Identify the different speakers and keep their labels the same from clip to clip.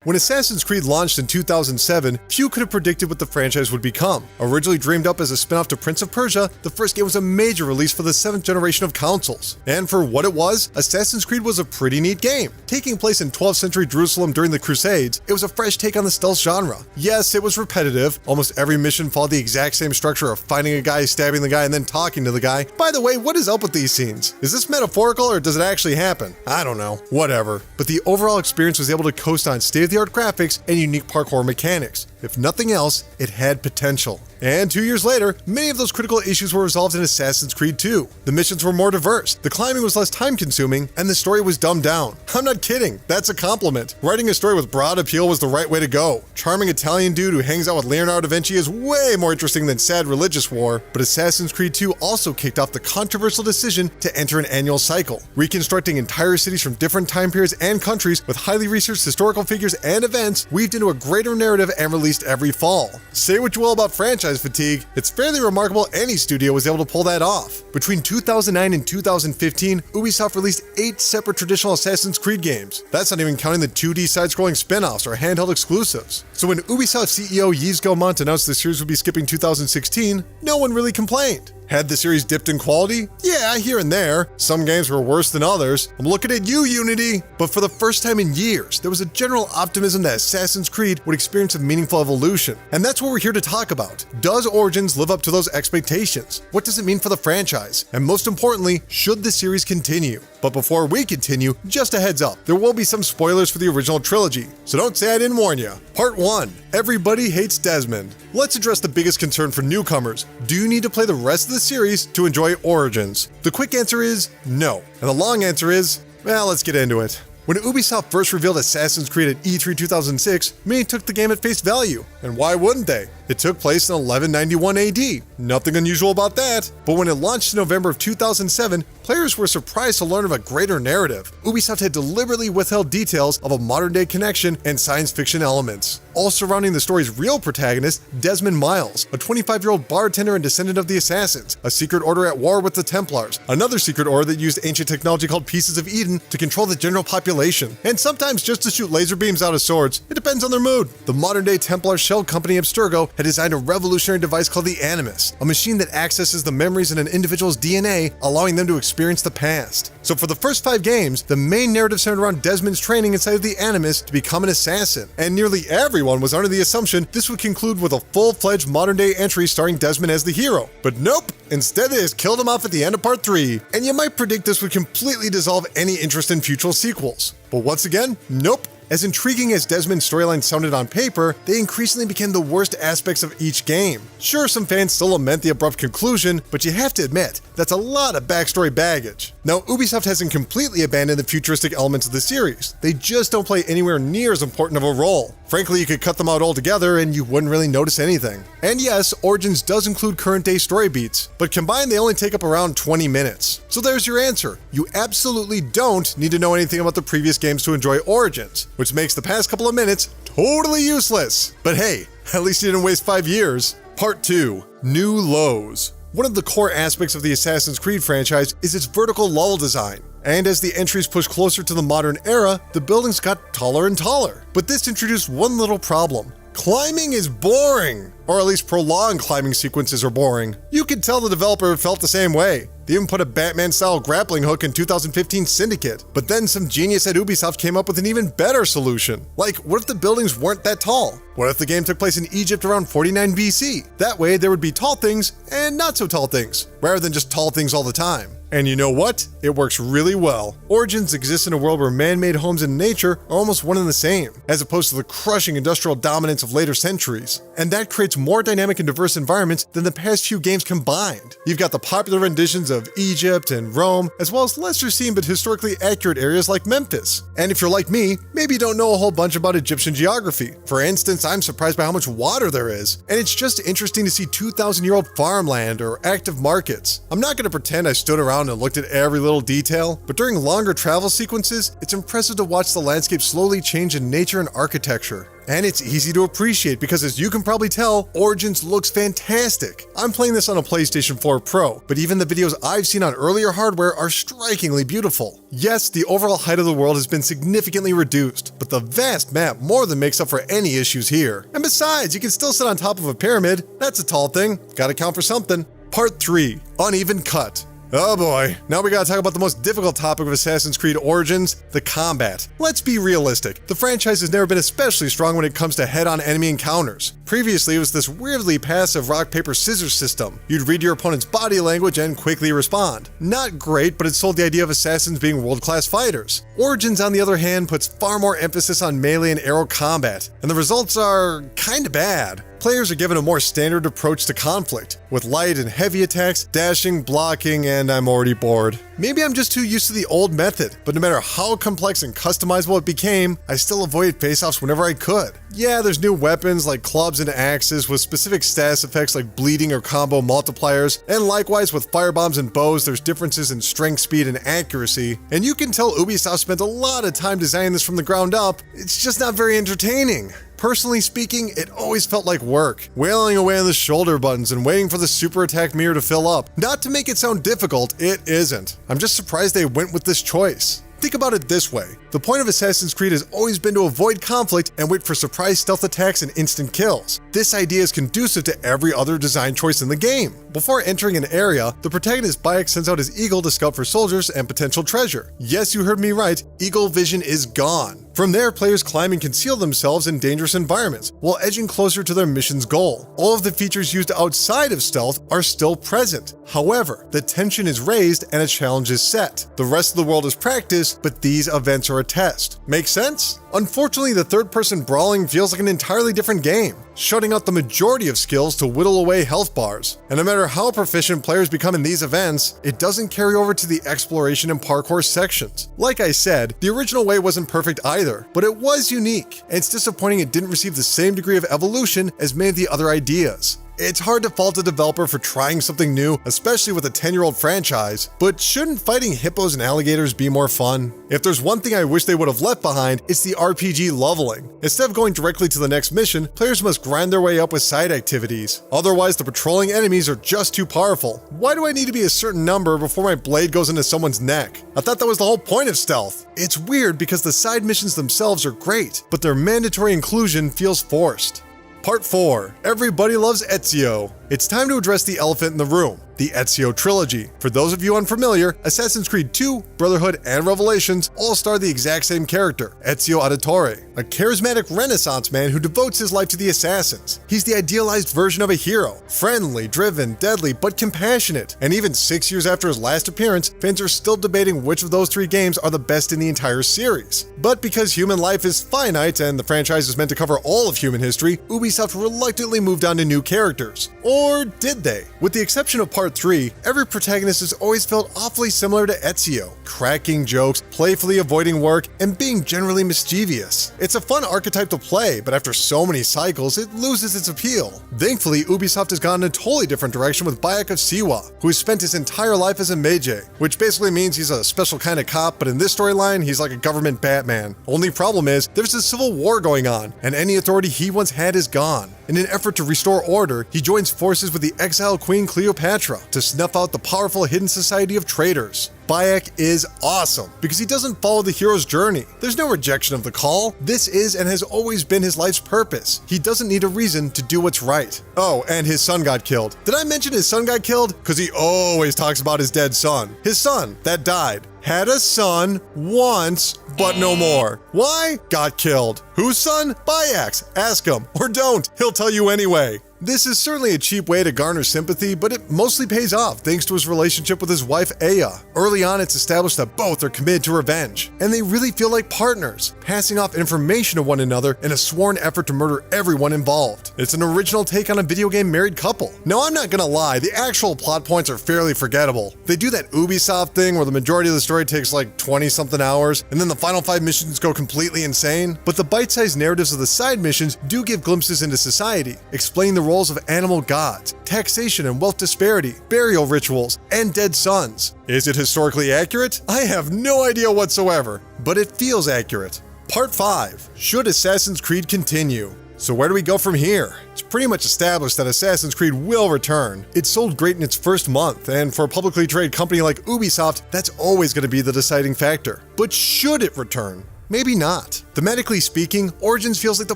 Speaker 1: When Assassin's Creed launched in 2007, few could have predicted what the franchise would become. Originally dreamed up as a spin-off to Prince of Persia, the first game was a major release for the 7th generation of consoles. And for what it was, Assassin's Creed was a pretty neat game. Taking place in 12th century Jerusalem during the Crusades, it was a fresh take on the stealth genre. Yes, it was repetitive. Almost every mission followed the exact same structure of finding a guy, stabbing the guy, and then talking to the guy. By the way, what is up with these scenes? Is this metaphorical or does it actually happen? I don't know. Whatever. But the overall experience was able to coast on state-of-the-art graphics and unique parkour mechanics. If nothing else, it had potential. And 2 years later, many of those critical issues were resolved in Assassin's Creed 2. The missions were more diverse, the climbing was less time-consuming, and the story was dumbed down. I'm not kidding, that's a compliment. Writing a story with broad appeal was the right way to go. Charming Italian dude who hangs out with Leonardo da Vinci is way more interesting than sad religious war, but Assassin's Creed 2 also kicked off the controversial decision to enter an annual cycle, reconstructing entire cities from different time periods and countries with highly researched historical figures and events weaved into a greater narrative and released every fall. Say what you will about franchise fatigue, it's fairly remarkable any studio was able to pull that off. Between 2009 and 2015, Ubisoft released 8 separate traditional Assassin's Creed games. That's not even counting the 2D side-scrolling spin-offs or handheld exclusives. So when Ubisoft CEO Yves Guillemot announced the series would be skipping 2016, no one really complained. Had the series dipped in quality? Yeah, here and there. Some games were worse than others. I'm looking at you, Unity! But for the first time in years, there was a general optimism that Assassin's Creed would experience a meaningful evolution. And that's what we're here to talk about. Does Origins live up to those expectations? What does it mean for the franchise? And most importantly, should the series continue? But before we continue, just a heads up, there will be some spoilers for the original trilogy, so don't say I didn't warn you. Part 1. Everybody hates Desmond. Let's address the biggest concern for newcomers. Do you need to play the rest of the series to enjoy Origins? The quick answer is no, and the long answer is, well, let's get into it. When Ubisoft first revealed Assassin's Creed at E3 2006, many took the game at face value. And why wouldn't they? It took place in 1191 AD. Nothing unusual about that. But when it launched in November of 2007, players were surprised to learn of a greater narrative. Ubisoft had deliberately withheld details of a modern-day connection and science fiction elements, all surrounding the story's real protagonist, Desmond Miles, a 25-year-old bartender and descendant of the Assassins, a secret order at war with the Templars, another secret order that used ancient technology called Pieces of Eden to control the general population, and sometimes just to shoot laser beams out of swords. It depends on their mood. The modern-day Templar shell company Abstergo had designed a revolutionary device called the Animus, a machine that accesses the memories in an individual's DNA, allowing them to experience the past. So for the first 5 games, the main narrative centered around Desmond's training inside of the Animus to become an assassin, and nearly everyone was under the assumption this would conclude with a full-fledged modern-day entry starring Desmond as the hero. But nope! Instead, they just killed him off at the end of Part 3, and you might predict this would completely dissolve any interest in future sequels. But once again, nope. As intriguing as Desmond's storyline sounded on paper, they increasingly became the worst aspects of each game. Sure, some fans still lament the abrupt conclusion, but you have to admit, that's a lot of backstory baggage. Now, Ubisoft hasn't completely abandoned the futuristic elements of the series. They just don't play anywhere near as important of a role. Frankly, you could cut them out altogether and you wouldn't really notice anything. And yes, Origins does include current-day story beats, but combined they only take up around 20 minutes. So there's your answer. You absolutely don't need to know anything about the previous games to enjoy Origins, which makes the past couple of minutes totally useless. But hey, at least you didn't waste 5 years. Part 2. New Lows. One of the core aspects of the Assassin's Creed franchise is its vertical level design. And as the entries pushed closer to the modern era, the buildings got taller and taller. But this introduced one little problem. Climbing is boring, or at least prolonged climbing sequences are boring. You could tell the developer felt the same way. They even put a Batman-style grappling hook in 2015 Syndicate, but then some genius at Ubisoft came up with an even better solution. Like, what if the buildings weren't that tall? What if the game took place in Egypt around 49 BC? That way there would be tall things and not so tall things, rather than just tall things all the time. And you know what? It works really well. Origins exists in a world where man-made homes and nature are almost one and the same, as opposed to the crushing industrial dominance of later centuries. And that creates more dynamic and diverse environments than the past few games combined. You've got the popular renditions of Egypt and Rome, as well as lesser seen but historically accurate areas like Memphis. And if you're like me, maybe you don't know a whole bunch about Egyptian geography. For instance, I'm surprised by how much water there is, and it's just interesting to see 2,000-year-old farmland or active markets. I'm not going to pretend I stood around and looked at every little detail, but during longer travel sequences, it's impressive to watch the landscape slowly change in nature and architecture. And it's easy to appreciate because, as you can probably tell, Origins looks fantastic. I'm playing this on a PlayStation 4 Pro, but even the videos I've seen on earlier hardware are strikingly beautiful. Yes, the overall height of the world has been significantly reduced, but the vast map more than makes up for any issues here. And besides, you can still sit on top of a pyramid. That's a tall thing. Gotta count for something. Part 3. Uneven Cut. Oh boy, now we gotta talk about the most difficult topic of Assassin's Creed Origins, the combat. Let's be realistic, the franchise has never been especially strong when it comes to head-on enemy encounters. Previously, it was this weirdly passive rock, paper, scissors system. You'd read your opponent's body language and quickly respond. Not great, but it sold the idea of assassins being world-class fighters. Origins, on the other hand, puts far more emphasis on melee and arrow combat, and the results are kinda bad. Players are given a more standard approach to conflict, with light and heavy attacks, dashing, blocking, and I'm already bored. Maybe I'm just too used to the old method, but no matter how complex and customizable it became, I still avoided face-offs whenever I could. Yeah, there's new weapons like clubs and axes with specific status effects like bleeding or combo multipliers, and likewise with firebombs and bows there's differences in strength, speed, and accuracy, and you can tell Ubisoft spent a lot of time designing this from the ground up. It's just not very entertaining. Personally speaking, it always felt like work, wailing away on the shoulder buttons and waiting for the super attack meter to fill up. Not to make it sound difficult, it isn't. I'm just surprised they went with this choice. Think about it this way. The point of Assassin's Creed has always been to avoid conflict and wait for surprise stealth attacks and instant kills. This idea is conducive to every other design choice in the game. Before entering an area, the protagonist Bayek sends out his eagle to scout for soldiers and potential treasure. Yes, you heard me right, eagle vision is gone. From there, players climb and conceal themselves in dangerous environments, while edging closer to their mission's goal. All of the features used outside of stealth are still present. However, the tension is raised and a challenge is set. The rest of the world is practice, but these events are a test. Make sense? Unfortunately, the third-person brawling feels like an entirely different game, shutting out the majority of skills to whittle away health bars. And no matter how proficient players become in these events, it doesn't carry over to the exploration and parkour sections. Like I said, the original way wasn't perfect either, but it was unique, and it's disappointing it didn't receive the same degree of evolution as many of the other ideas. It's hard to fault a developer for trying something new, especially with a 10-year-old franchise, but shouldn't fighting hippos and alligators be more fun? If there's one thing I wish they would have left behind, it's the RPG leveling. Instead of going directly to the next mission, players must grind their way up with side activities. Otherwise, the patrolling enemies are just too powerful. Why do I need to be a certain number before my blade goes into someone's neck? I thought that was the whole point of stealth. It's weird because the side missions themselves are great, but their mandatory inclusion feels forced. Part 4. Everybody loves Ezio. It's time to address the elephant in the room, the Ezio trilogy. For those of you unfamiliar, Assassin's Creed 2, Brotherhood, and Revelations all star the exact same character, Ezio Auditore, a charismatic Renaissance man who devotes his life to the assassins. He's the idealized version of a hero, friendly, driven, deadly, but compassionate. And even 6 years after his last appearance, fans are still debating which of those 3 games are the best in the entire series. But because human life is finite and the franchise is meant to cover all of human history, Ubisoft reluctantly moved on to new characters. Or did they? With the exception of Part 3, every protagonist has always felt awfully similar to Ezio, cracking jokes, playfully avoiding work, and being generally mischievous. It's a fun archetype to play, but after so many cycles, it loses its appeal. Thankfully, Ubisoft has gone in a totally different direction with Bayek of Siwa, who has spent his entire life as a mage, which basically means he's a special kind of cop, but in this storyline, he's like a government Batman. Only problem is, there's a civil war going on, and any authority he once had is gone. In an effort to restore order, he joins forces with the exiled Queen Cleopatra to snuff out the powerful hidden society of traitors. Bayek is awesome because he doesn't follow the hero's journey. There's no rejection of the call. This is and has always been his life's purpose. He doesn't need a reason to do what's right. Oh, and his son got killed. Did I mention his son got killed? Because he always talks about his dead son. His son that died. Had a son once, but no more. Why? Got killed. Whose son? Bayek's. Ask him. Or don't. He'll tell you anyway. This is certainly a cheap way to garner sympathy, but it mostly pays off thanks to his relationship with his wife Aya. Early on, it's established that both are committed to revenge, and they really feel like partners, passing off information to one another in a sworn effort to murder everyone involved. It's an original take on a video game married couple. Now, I'm not gonna lie, the actual plot points are fairly forgettable. They do that Ubisoft thing where the majority of the story takes like 20-something hours, and then the final 5 missions go completely insane, but the bite-sized narratives of the side missions do give glimpses into society, explain the roles of animal gods, taxation and wealth disparity, burial rituals, and dead sons. Is it historically accurate? I have no idea whatsoever, but it feels accurate. Part 5. Should Assassin's Creed continue? So where do we go from here? It's pretty much established that Assassin's Creed will return. It sold great in its first month, and for a publicly traded company like Ubisoft, that's always going to be the deciding factor. But should it return? Maybe not. Thematically speaking, Origins feels like the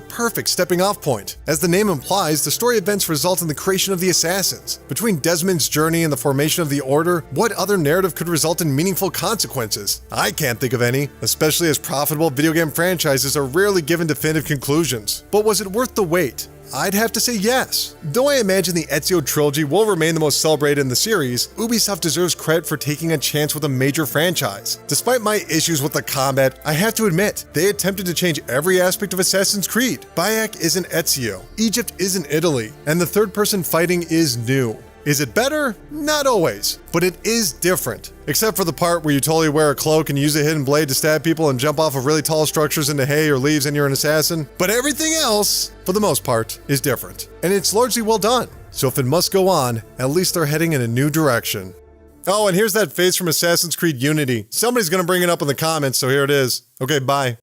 Speaker 1: perfect stepping off point. As the name implies, the story events result in the creation of the Assassins. Between Desmond's journey and the formation of the Order, what other narrative could result in meaningful consequences? I can't think of any, especially as profitable video game franchises are rarely given definitive conclusions. But was it worth the wait? I'd have to say yes. Though I imagine the Ezio trilogy will remain the most celebrated in the series, Ubisoft deserves credit for taking a chance with a major franchise. Despite my issues with the combat, I have to admit, they attempted to change every aspect of Assassin's Creed. Bayek isn't Ezio, Egypt isn't Italy, and the third-person fighting is new. Is it better? Not always, but it is different. Except for the part where you totally wear a cloak and use a hidden blade to stab people and jump off of really tall structures into hay or leaves and you're an assassin. But everything else, for the most part, is different. And it's largely well done. So if it must go on, at least they're heading in a new direction. Oh, and here's that face from Assassin's Creed Unity. Somebody's gonna bring it up in the comments, so here it is. Okay, bye.